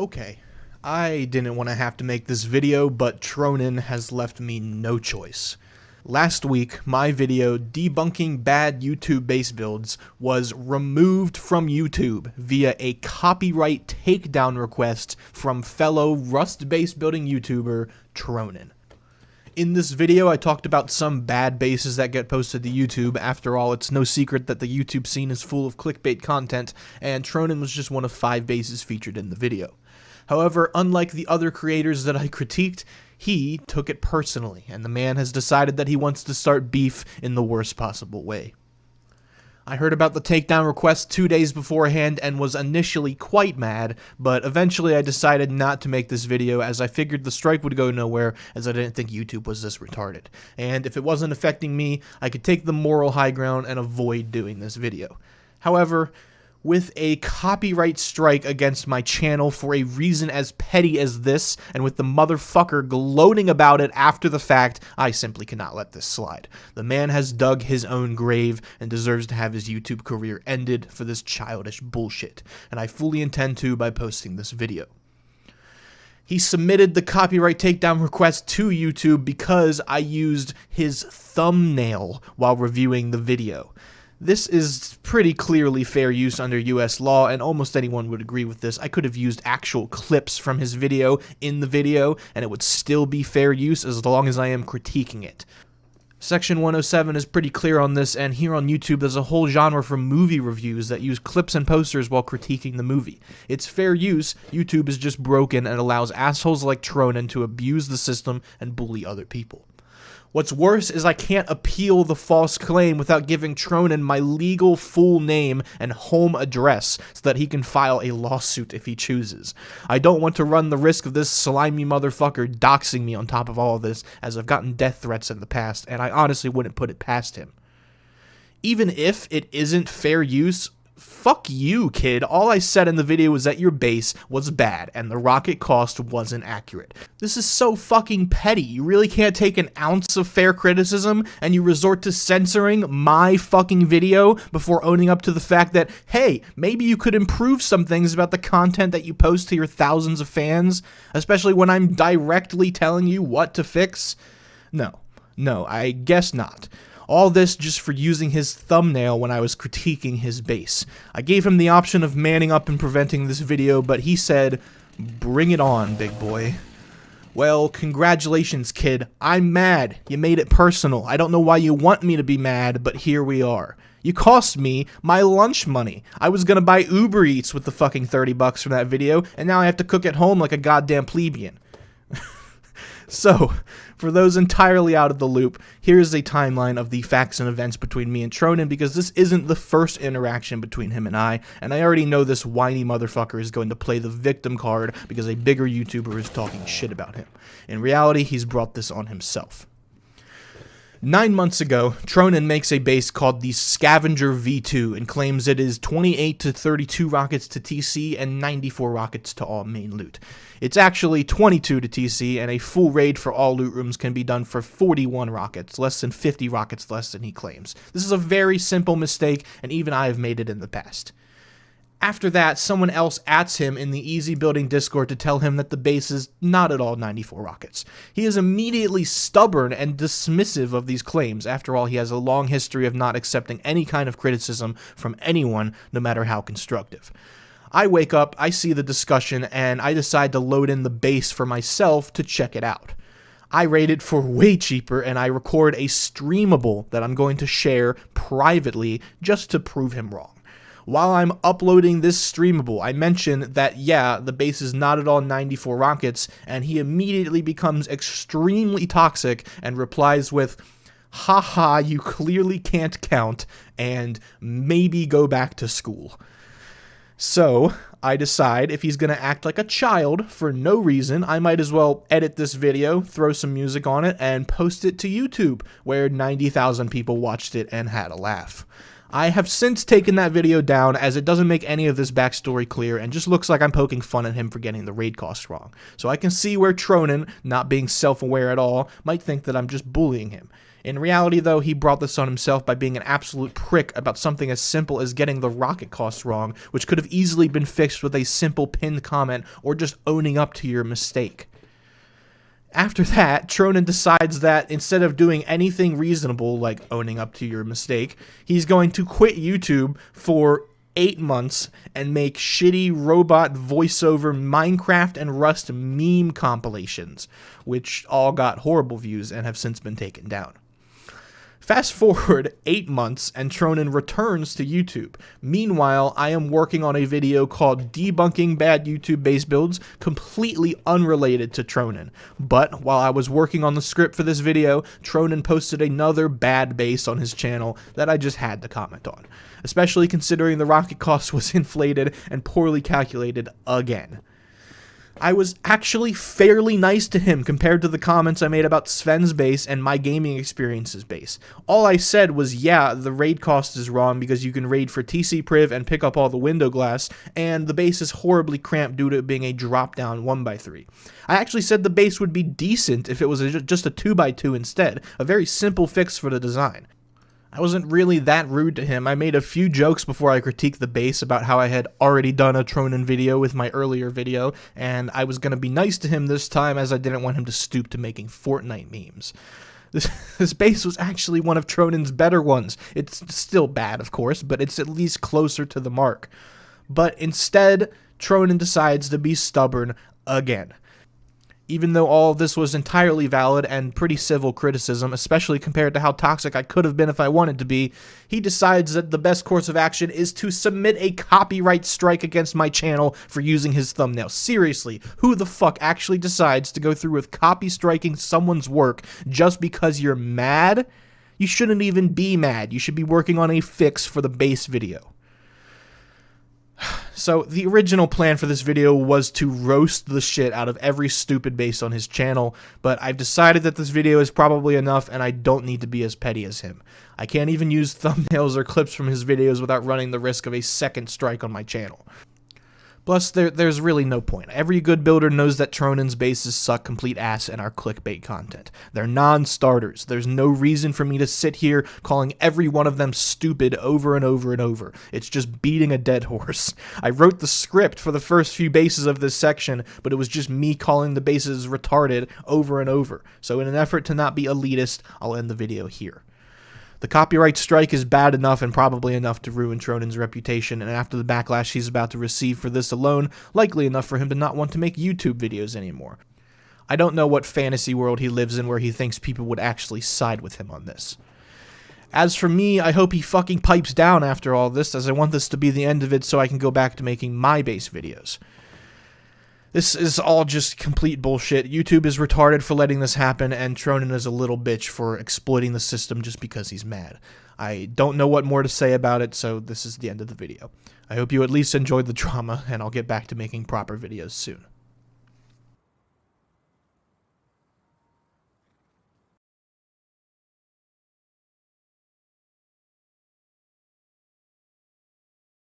Okay, I didn't want to have to make this video, but Tronin has left me no choice. Last week, my video debunking bad YouTube base builds was removed from YouTube via a copyright takedown request from fellow Rust base building YouTuber Tronin. In this video, I talked about some bad bases that get posted to YouTube. After all, it's no secret that the YouTube scene is full of clickbait content, and Tronin was just one of 5 bases featured in the video. However, unlike the other creators that I critiqued, he took it personally, and the man has decided that he wants to start beef in the worst possible way. I heard about the takedown request 2 days beforehand and was initially quite mad, but eventually I decided not to make this video as I figured the strike would go nowhere, as I didn't think YouTube was this retarded. And if it wasn't affecting me, I could take the moral high ground and avoid doing this video. However, with a copyright strike against my channel for a reason as petty as this, and with the motherfucker gloating about it after the fact, I simply cannot let this slide. The man has dug his own grave and deserves to have his YouTube career ended for this childish bullshit, and I fully intend to by posting this video. He submitted the copyright takedown request to YouTube because I used his thumbnail while reviewing the video. This is pretty clearly fair use under US law, and almost anyone would agree with this. I could have used actual clips from his video in the video, and it would still be fair use as long as I am critiquing it. Section 107 is pretty clear on this, and here on YouTube there's a whole genre for movie reviews that use clips and posters while critiquing the movie. It's fair use. YouTube is just broken and allows assholes like Tronin to abuse the system and bully other people. What's worse is I can't appeal the false claim without giving Tronin my legal full name and home address so that he can file a lawsuit if he chooses. I don't want to run the risk of this slimy motherfucker doxing me on top of all of this, as I've gotten death threats in the past, and I honestly wouldn't put it past him. Even if it isn't fair use, fuck you, kid. All I said in the video was that your base was bad and the rocket cost wasn't accurate. This is so fucking petty. You really can't take an ounce of fair criticism and you resort to censoring my fucking video before owning up to the fact that, hey, maybe you could improve some things about the content that you post to your thousands of fans, especially when I'm directly telling you what to fix? No, I guess not. All this just for using his thumbnail when I was critiquing his base. I gave him the option of manning up and preventing this video, but he said, "Bring it on, big boy." Well, congratulations, kid. I'm mad. You made it personal. I don't know why you want me to be mad, but here we are. You cost me my lunch money. I was gonna buy Uber Eats with the fucking $30 from that video, and now I have to cook at home like a goddamn plebeian. So, for those entirely out of the loop, here's a timeline of the facts and events between me and Tronin, because this isn't the first interaction between him and I already know this whiny motherfucker is going to play the victim card because a bigger YouTuber is talking shit about him. In reality, he's brought this on himself. 9 months ago, Tronin makes a base called the Scavenger V2 and claims it is 28 to 32 rockets to TC and 94 rockets to all main loot. It's actually 22 to TC, and a full raid for all loot rooms can be done for 41 rockets, less than 50 rockets less than he claims. This is a very simple mistake, and even I have made it in the past. After that, someone else ats him in the Easy Building Discord to tell him that the base is not at all 94 rockets. He is immediately stubborn and dismissive of these claims. After all, he has a long history of not accepting any kind of criticism from anyone, no matter how constructive. I wake up, I see the discussion, and I decide to load in the base for myself to check it out. I rate it for way cheaper, and I record a streamable that I'm going to share privately just to prove him wrong. While I'm uploading this streamable, I mention that, yeah, the base is not at all 94 rockets, and he immediately becomes extremely toxic and replies with, "Haha, you clearly can't count, and maybe go back to school." So, I decide if he's gonna act like a child for no reason, I might as well edit this video, throw some music on it, and post it to YouTube, where 90,000 people watched it and had a laugh. I have since taken that video down as it doesn't make any of this backstory clear and just looks like I'm poking fun at him for getting the raid cost wrong. So I can see where Tronin, not being self-aware at all, might think that I'm just bullying him. In reality, though, he brought this on himself by being an absolute prick about something as simple as getting the rocket cost wrong, which could have easily been fixed with a simple pinned comment or just owning up to your mistake. After that, Tronin decides that instead of doing anything reasonable, like owning up to your mistake, he's going to quit YouTube for 8 months and make shitty robot voiceover Minecraft and Rust meme compilations, which all got horrible views and have since been taken down. Fast forward 8 months and Tronin returns to YouTube. Meanwhile, I am working on a video called Debunking Bad YouTube Base Builds, completely unrelated to Tronin. But while I was working on the script for this video, Tronin posted another bad base on his channel that I just had to comment on, especially considering the rocket cost was inflated and poorly calculated again. I was actually fairly nice to him compared to the comments I made about Sven's base and my gaming experiences base. All I said was, yeah, the raid cost is wrong because you can raid for TC Priv and pick up all the window glass, and the base is horribly cramped due to it being a drop-down 1x3. I actually said the base would be decent if it was just a 2x2 instead, a very simple fix for the design. I wasn't really that rude to him. I made a few jokes before I critiqued the base about how I had already done a Tronin video with my earlier video, and I was going to be nice to him this time as I didn't want him to stoop to making Fortnite memes. This base was actually one of Tronin's better ones. It's still bad, of course, but it's at least closer to the mark. But instead, Tronin decides to be stubborn again. Even though all of this was entirely valid and pretty civil criticism, especially compared to how toxic I could have been if I wanted to be, he decides that the best course of action is to submit a copyright strike against my channel for using his thumbnail. Seriously, who the fuck actually decides to go through with copy striking someone's work just because you're mad? You shouldn't even be mad. You should be working on a fix for the base video. So, the original plan for this video was to roast the shit out of every stupid base on his channel, but I've decided that this video is probably enough and I don't need to be as petty as him. I can't even use thumbnails or clips from his videos without running the risk of a second strike on my channel. Plus, there's really no point. Every good builder knows that Tronin's bases suck complete ass and are clickbait content. They're non-starters. There's no reason for me to sit here calling every one of them stupid over and over and over. It's just beating a dead horse. I wrote the script for the first few bases of this section, but it was just me calling the bases retarded over and over. So in an effort to not be elitist, I'll end the video here. The copyright strike is bad enough and probably enough to ruin Tronin's reputation, and after the backlash he's about to receive for this alone, likely enough for him to not want to make YouTube videos anymore. I don't know what fantasy world he lives in where he thinks people would actually side with him on this. As for me, I hope he fucking pipes down after all this, as I want this to be the end of it so I can go back to making my base videos. This is all just complete bullshit. YouTube is retarded for letting this happen, and Tronin is a little bitch for exploiting the system just because he's mad. I don't know what more to say about it, so this is the end of the video. I hope you at least enjoyed the drama, and I'll get back to making proper videos soon.